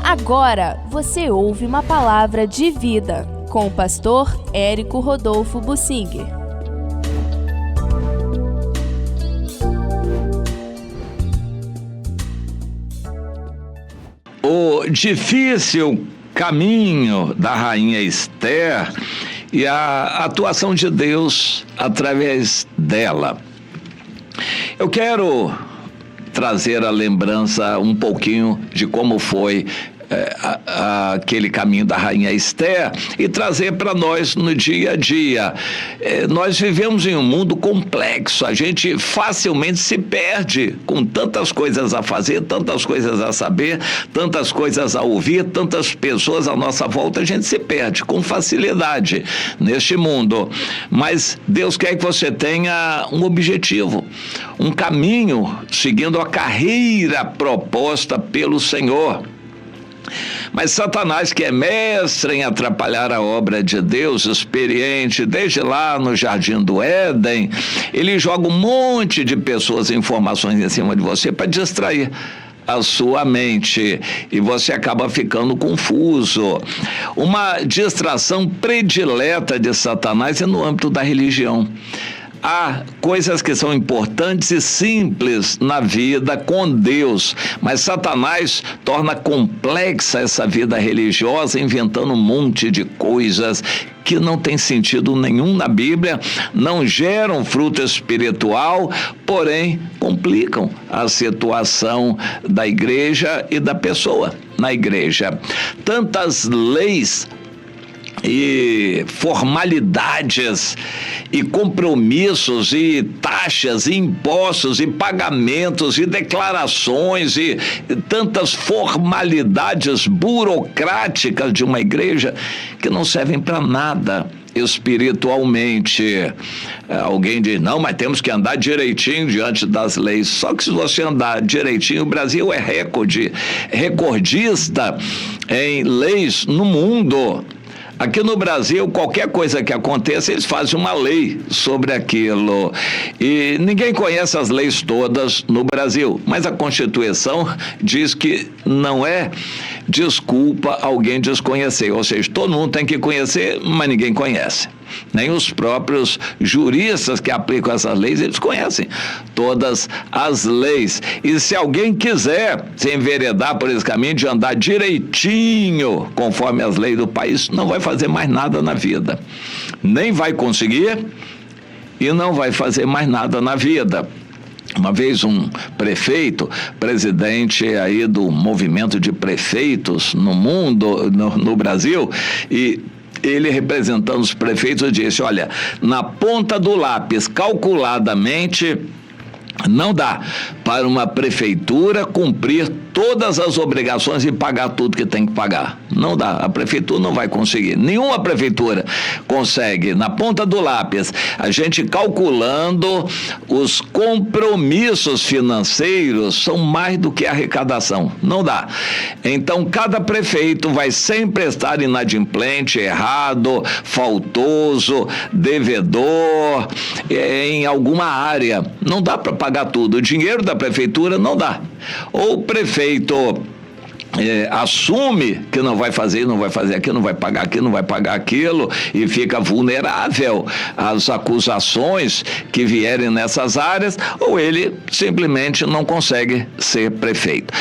Agora você ouve uma palavra de vida com o pastor Érico Rodolfo Bussinger. O difícil caminho da rainha Esther e a atuação de Deus através dela. Eu quero trazer à lembrança um pouquinho de como foi aquele caminho da rainha Esther e trazer para nós no dia a dia. Nós vivemos em um mundo complexo, a gente facilmente se perde com tantas coisas a fazer, tantas coisas a saber, tantas coisas a ouvir, tantas pessoas à nossa volta, a gente se perde com facilidade neste mundo. Mas Deus quer que você tenha um objetivo, um caminho, seguindo a carreira proposta pelo Senhor. Mas Satanás, que é mestre em atrapalhar a obra de Deus, experiente desde lá no Jardim do Éden, ele joga um monte de pessoas e informações em cima de você para distrair a sua mente e você acaba ficando confuso. Uma distração predileta de Satanás é no âmbito da religião. Há coisas que são importantes e simples na vida com Deus, mas Satanás torna complexa essa vida religiosa, inventando um monte de coisas que não tem sentido nenhum na Bíblia, não geram fruto espiritual, porém complicam a situação da igreja e da pessoa na igreja. Tantas leis e formalidades e compromissos e taxas e impostos e pagamentos e declarações e tantas formalidades burocráticas de uma igreja que não servem para nada espiritualmente. Alguém diz, não, mas temos que andar direitinho diante das leis. Só que se você andar direitinho, o Brasil é recordista em leis no mundo. Aqui no Brasil, qualquer coisa que aconteça, eles fazem uma lei sobre aquilo. E ninguém conhece as leis todas no Brasil, mas a Constituição diz que não é desculpa alguém desconhecer. Ou seja, todo mundo tem que conhecer, mas ninguém conhece. Nem os próprios juristas que aplicam essas leis, eles conhecem todas as leis. E se alguém quiser se enveredar por esse caminho de andar direitinho, conforme as leis do país, não vai fazer mais nada na vida. Nem vai conseguir e não vai fazer mais nada na vida. Uma vez um prefeito, presidente aí do movimento de prefeitos no mundo, no Brasil, e ele, representando os prefeitos, disse, olha, na ponta do lápis, calculadamente, não dá para uma prefeitura cumprir todas as obrigações e pagar tudo que tem que pagar. Não dá, a prefeitura não vai conseguir. Nenhuma prefeitura consegue. Na ponta do lápis, a gente calculando os compromissos financeiros são mais do que a arrecadação. Não dá. Então, cada prefeito vai sempre estar inadimplente, errado, faltoso, devedor, em alguma área. Não dá para pagar tudo. O dinheiro da prefeitura não dá. Ou o prefeito assume que não vai fazer aquilo, não vai pagar aquilo e fica vulnerável às acusações que vierem nessas áreas, ou ele simplesmente não consegue ser prefeito.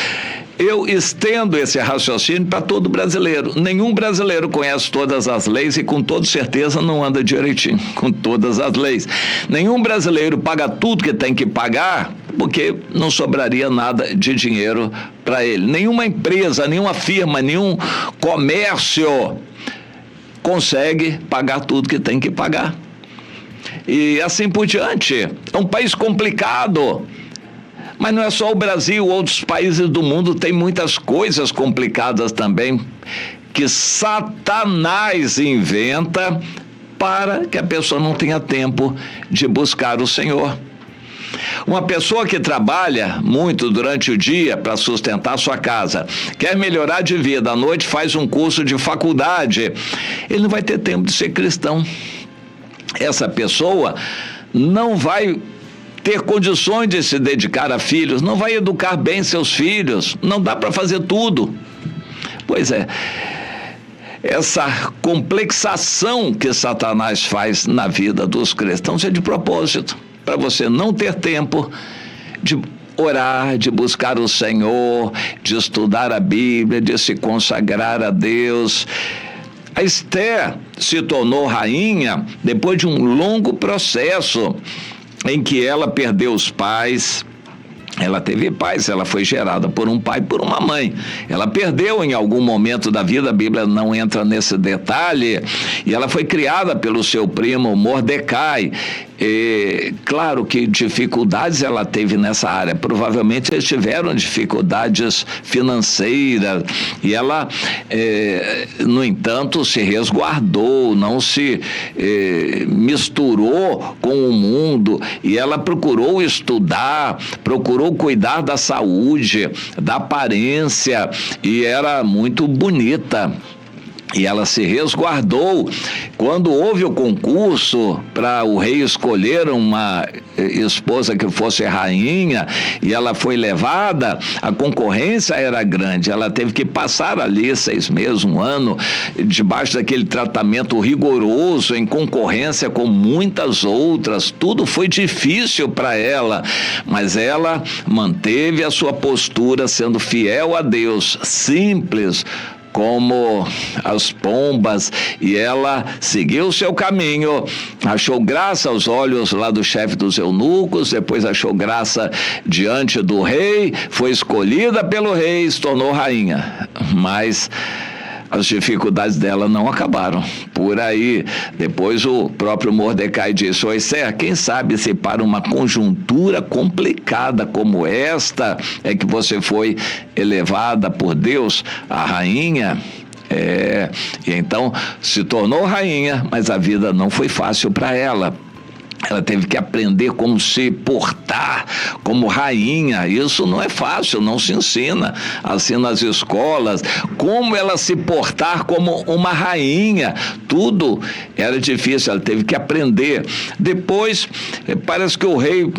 Eu estendo esse raciocínio para todo brasileiro. Nenhum brasileiro conhece todas as leis e com toda certeza não anda direitinho com todas as leis. Nenhum brasileiro paga tudo que tem que pagar, porque não sobraria nada de dinheiro para ele. Nenhuma empresa, nenhuma firma, nenhum comércio consegue pagar tudo que tem que pagar. E assim por diante. É um país complicado. Mas não é só o Brasil, outros países do mundo têm muitas coisas complicadas também, que Satanás inventa para que a pessoa não tenha tempo de buscar o Senhor. Uma pessoa que trabalha muito durante o dia para sustentar sua casa, quer melhorar de vida, à noite faz um curso de faculdade, ele não vai ter tempo de ser cristão. Essa pessoa não vai ter condições de se dedicar a filhos, não vai educar bem seus filhos, não dá para fazer tudo. Pois é, essa complexação que Satanás faz na vida dos cristãos é de propósito, para você não ter tempo de orar, de buscar o Senhor, de estudar a Bíblia, de se consagrar a Deus. A Esther se tornou rainha depois de um longo processo em que ela perdeu os pais. Ela teve pais, ela foi gerada por um pai e por uma mãe. Ela perdeu em algum momento da vida, a Bíblia não entra nesse detalhe, e ela foi criada pelo seu primo Mordecai. Claro que dificuldades ela teve nessa área, provavelmente eles tiveram dificuldades financeiras, e ela, no entanto, se resguardou, não se misturou com o mundo, e ela procurou estudar, procurou cuidar da saúde, da aparência, e era muito bonita. E ela se resguardou. Quando houve o concurso para o rei escolher uma esposa que fosse rainha, e ela foi levada, a concorrência era grande. Ela teve que passar ali 6 meses, 1 ano, debaixo daquele tratamento rigoroso, em concorrência com muitas outras. Tudo foi difícil para ela, mas ela manteve a sua postura, sendo fiel a Deus, simples como as pombas, e ela seguiu o seu caminho, achou graça aos olhos lá do chefe dos eunucos, depois achou graça diante do rei, foi escolhida pelo rei, se tornou rainha, mas as dificuldades dela não acabaram por aí. Depois o próprio Mordecai disse: ô Esther, quem sabe se para uma conjuntura complicada como esta é que você foi elevada por Deus a rainha. E então se tornou rainha, mas a vida não foi fácil para ela. Ela teve que aprender como se portar como rainha. Isso não é fácil, não se ensina assim nas escolas. Como ela se portar como uma rainha, tudo era difícil, ela teve que aprender. Depois, parece que o rei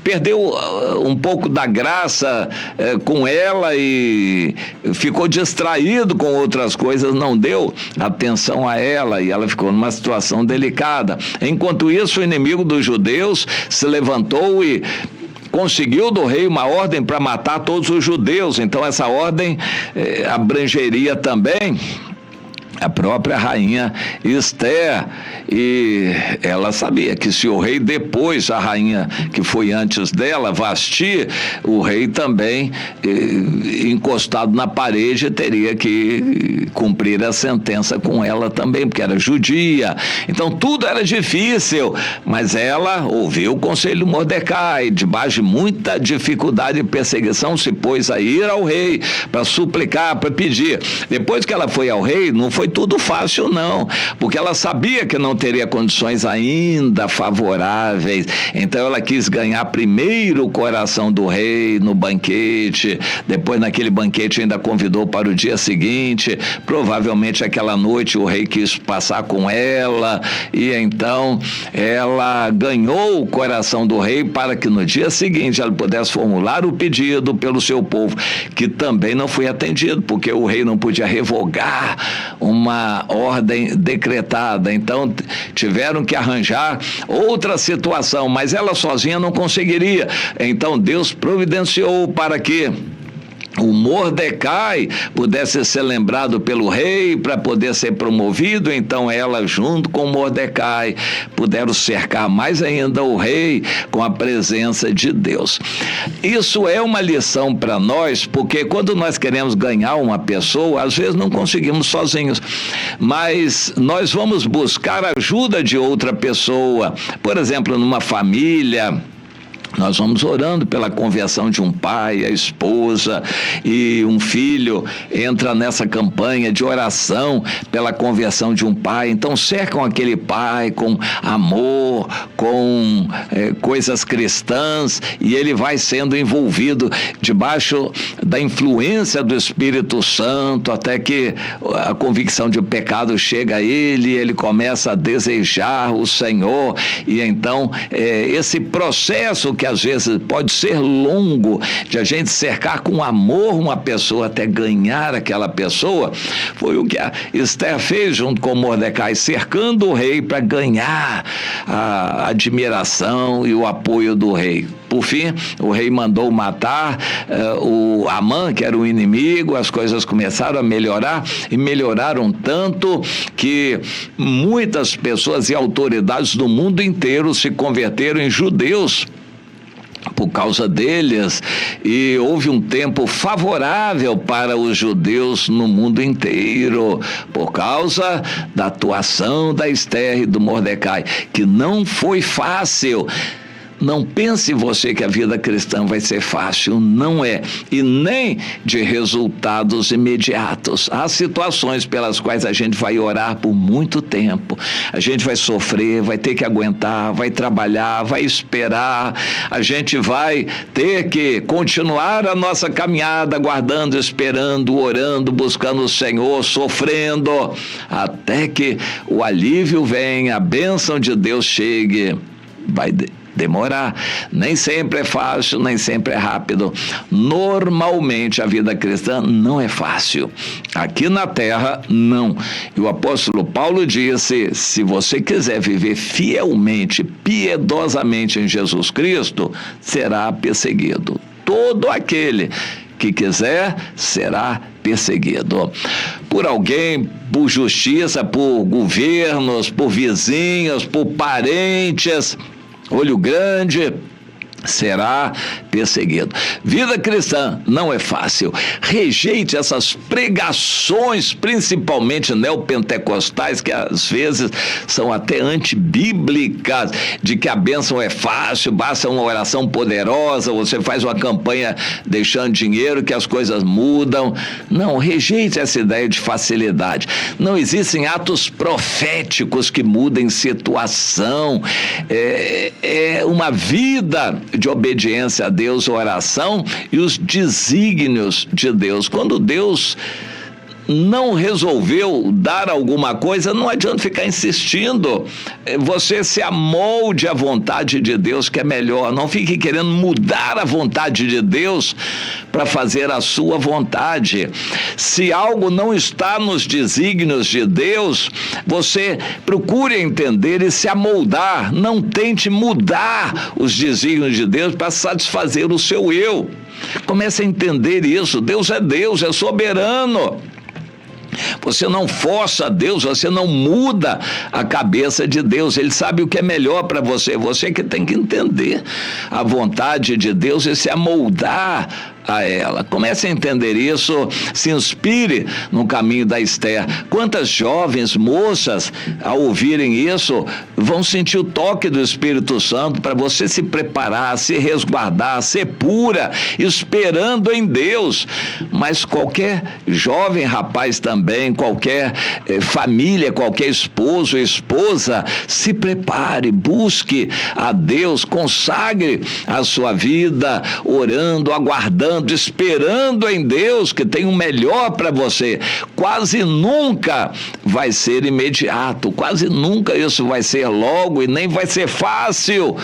perdeu um pouco da graça com ela e ficou distraído com outras coisas, não deu atenção a ela, e ela ficou numa situação delicada. Enquanto isso, o inimigo dos judeus se levantou e conseguiu do rei uma ordem para matar todos os judeus. Então essa ordem abrangeria também a própria rainha Esther, e ela sabia que se o rei depois, a rainha que foi antes dela, Vasti, o rei também, encostado na parede, teria que cumprir a sentença com ela também, porque era judia. Então tudo era difícil, mas ela ouviu o conselho de Mordecai, debaixo de muita dificuldade e perseguição, se pôs a ir ao rei para suplicar, para pedir. Depois que ela foi ao rei, não foi tudo fácil não, porque ela sabia que não teria condições ainda favoráveis. Então ela quis ganhar primeiro o coração do rei no banquete, depois naquele banquete ainda convidou para o dia seguinte. Provavelmente aquela noite o rei quis passar com ela, e então ela ganhou o coração do rei para que no dia seguinte ela pudesse formular o pedido pelo seu povo, que também não foi atendido, porque o rei não podia revogar uma ordem decretada. Então tiveram que arranjar outra situação, mas ela sozinha não conseguiria. Então Deus providenciou para que o Mordecai pudesse ser lembrado pelo rei para poder ser promovido. Então ela, junto com Mordecai, puderam cercar mais ainda o rei com a presença de Deus. Isso é uma lição para nós, porque quando nós queremos ganhar uma pessoa, às vezes não conseguimos sozinhos, mas nós vamos buscar a ajuda de outra pessoa. Por exemplo, numa família, nós vamos orando pela conversão de um pai, a esposa, e um filho entra nessa campanha de oração pela conversão de um pai. Então cercam aquele pai com amor, com coisas cristãs, e ele vai sendo envolvido debaixo da influência do Espírito Santo, até que a convicção de pecado chega a ele, ele começa a desejar o Senhor, e então esse processo que às vezes pode ser longo, de a gente cercar com amor uma pessoa até ganhar aquela pessoa, foi o que a Esther fez junto com Mordecai, cercando o rei para ganhar a admiração e o apoio do rei. Por fim, o rei mandou matar o Amã, que era o inimigo. As coisas começaram a melhorar, e melhoraram tanto que muitas pessoas e autoridades do mundo inteiro se converteram em judeus por causa deles, e houve um tempo favorável para os judeus no mundo inteiro, por causa da atuação da Esther e do Mordecai, que não foi fácil. Não pense você que a vida cristã vai ser fácil, não é, e nem de resultados imediatos. Há situações pelas quais a gente vai orar por muito tempo, a gente vai sofrer, vai ter que aguentar, vai trabalhar, vai esperar, a gente vai ter que continuar a nossa caminhada, aguardando, esperando, orando, buscando o Senhor, sofrendo, até que o alívio venha, a bênção de Deus chegue. Vai demorar, nem sempre é fácil, nem sempre é rápido. Normalmente a vida cristã não é fácil. Aqui na terra, não. E o apóstolo Paulo disse: se você quiser viver fielmente, piedosamente em Jesus Cristo, será perseguido. Todo aquele que quiser será perseguido por alguém, por justiça, por governos, por vizinhos, por parentes. Olho grande, será perseguido. Vida cristã não é fácil. Rejeite essas pregações, principalmente neopentecostais, que às vezes são até antibíblicas, de que a bênção é fácil, basta uma oração poderosa, você faz uma campanha deixando dinheiro que as coisas mudam. Não, rejeite essa ideia de facilidade. Não existem atos proféticos que mudem situação. É uma vida de obediência a Deus, oração e os desígnios de Deus. Quando Deus não resolveu dar alguma coisa, não adianta ficar insistindo. Você se amolde à vontade de Deus, que é melhor. Não fique querendo mudar a vontade de Deus para fazer a sua vontade. Se algo não está nos desígnios de Deus, você procure entender e se amoldar. Não tente mudar os desígnios de Deus para satisfazer o seu eu. Comece a entender isso. Deus, é soberano. Você não força Deus, você não muda a cabeça de Deus. Ele sabe o que é melhor para você. Você que tem que entender a vontade de Deus e se amoldar a ela. Comece a entender isso, se inspire no caminho da Esther. Quantas jovens moças, ao ouvirem isso, vão sentir o toque do Espírito Santo para você se preparar, se resguardar, ser pura, esperando em Deus. Mas qualquer jovem rapaz também, qualquer família, qualquer esposo ou esposa, se prepare, busque a Deus, consagre a sua vida, orando, aguardando, esperando em Deus, que tem o melhor para você. Quase nunca vai ser imediato, quase nunca isso vai ser logo, e nem vai ser fácil.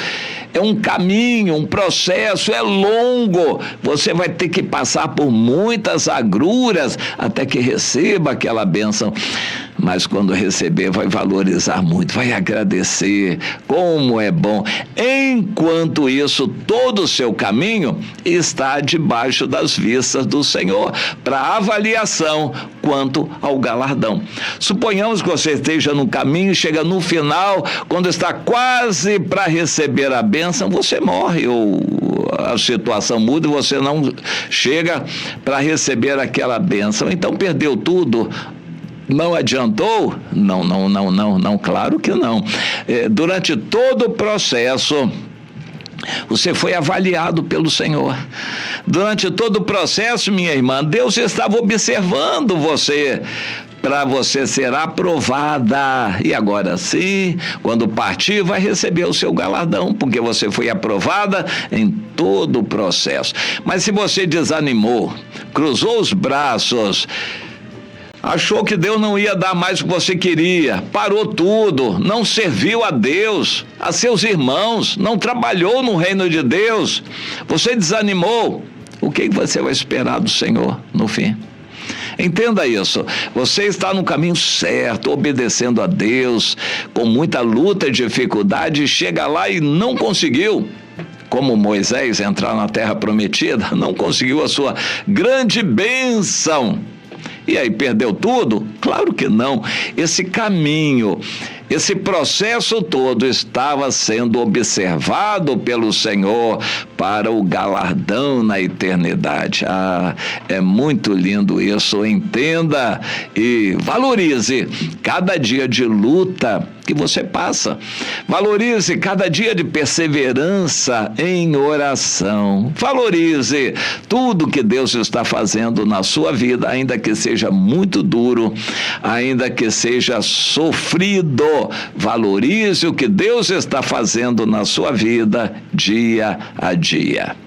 É um caminho, um processo, é longo. Você vai ter que passar por muitas agruras até que receba aquela bênção. Mas quando receber, vai valorizar muito, vai agradecer, como é bom. Enquanto isso, todo o seu caminho está debaixo das vistas do Senhor, para avaliação quanto ao galardão. Suponhamos que você esteja no caminho, chega no final, quando está quase para receber a bênção, você morre, ou a situação muda e você não chega para receber aquela bênção. Então perdeu tudo. Não adiantou? Não, claro que não. Durante todo o processo, você foi avaliado pelo Senhor. Durante todo o processo, minha irmã, Deus estava observando você, para você ser aprovada. E agora sim, quando partir, vai receber o seu galardão, porque você foi aprovada em todo o processo. Mas se você desanimou, cruzou os braços, achou que Deus não ia dar mais o que você queria, parou tudo, não serviu a Deus, a seus irmãos, não trabalhou no reino de Deus, você desanimou, o que você vai esperar do Senhor no fim? Entenda isso, você está no caminho certo, obedecendo a Deus, com muita luta e dificuldade, chega lá e não conseguiu, como Moisés entrar na terra prometida, não conseguiu a sua grande bênção. E aí perdeu tudo? Claro que não. Esse caminho, esse processo todo estava sendo observado pelo Senhor para o galardão na eternidade. É muito lindo isso. Entenda e valorize cada dia de luta que você passa. Valorize cada dia de perseverança em oração. Valorize tudo que Deus está fazendo na sua vida, ainda que seja muito duro, ainda que seja sofrido. Valorize o que Deus está fazendo na sua vida dia a dia.